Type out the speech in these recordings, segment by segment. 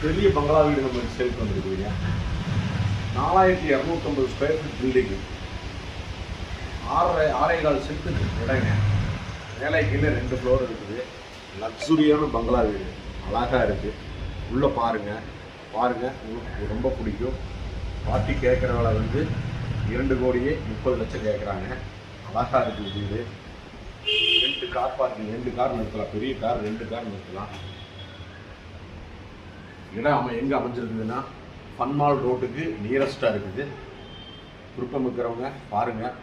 பெரிய பங்களா வீடு நம்ம சேல்க்கு வந்துருக்குதுங்க. 4250 ஸ்கொயர் ஃபீட் பில்டிங்கு, 6.25 சென்ட்டுக்கு இடங்க. மேலே கீழே 2 ஃப்ளோர் இருக்குது. லக்ஸுரியான பங்களா வீடு, அழகாக இருக்குது. உள்ளே பாருங்கள் உங்களுக்கு ரொம்ப பிடிக்கும். பார்ட்டி கேட்குற வேலை வந்து 2,30,00,000 கேட்குறாங்க. அழகாக இருக்குது வீடு. 2 கார் பார்க்கிங், 2 கார் நிறுத்தலாம். பெரிய கார் 2 கார் நிறுத்தலாம். இடம் எங்கே அமைஞ்சிருக்குதுன்னா ஃபன்மால் ரோட்டுக்கு நியரஸ்ட்டாக இருக்குது. விருப்பம் இருக்கிறவங்க பாருங்கள்,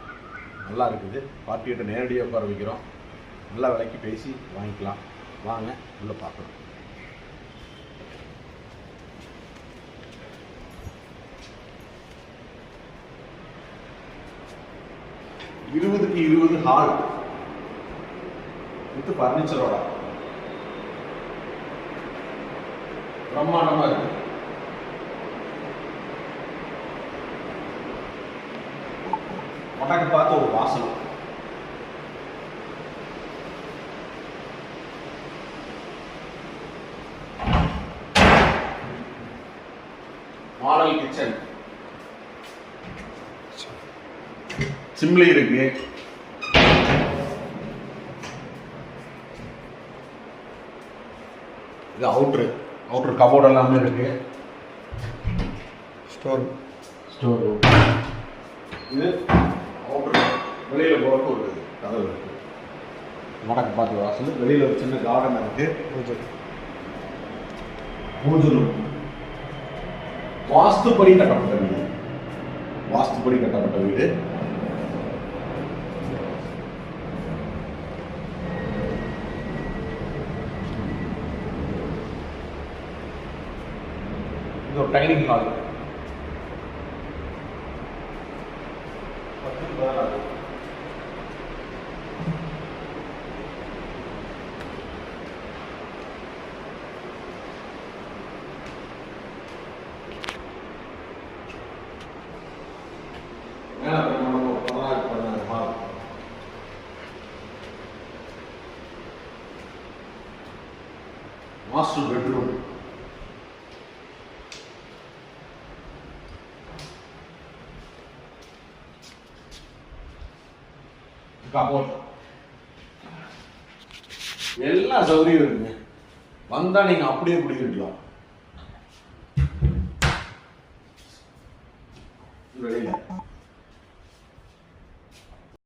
நல்லா இருக்குது. பார்ட்டிகிட்ட நேரடியாக உட்கார வைக்கிறோம். நல்லா விலைக்கு பேசி வாங்கிக்கலாம். வாங்க உள்ளே பார்க்குறோம். இருபதுக்கு 20 ஹால் வித் ஃபர்னிச்சரோட பிரம்மாண்டமா இருக்கு. வடக்கு பார்த்து ஒரு வாசல். மாடல் கிச்சன், சிம்லி இருக்கு. இது அவுட்டர் கபோர்ட் எல்லாமே இருக்கு. Store room. இது அவுட்டர், வெளியில போறதுக்கு ஒரு கதவு இருக்கு. வடக்கு பார்த்து வாசல். வெளியில ஒரு சின்ன கார்டன் இருக்கு. பூஜை ரூம். வாஸ்துப்படி கட்டப்பட்ட வீடு. இது ஒரு dining hall. Master bedroom. Cupboard. எல்லா சௌகரியம் இருக்குங்க. வந்தா நீங்க அப்படியே குடிக்கலாம். வெளியில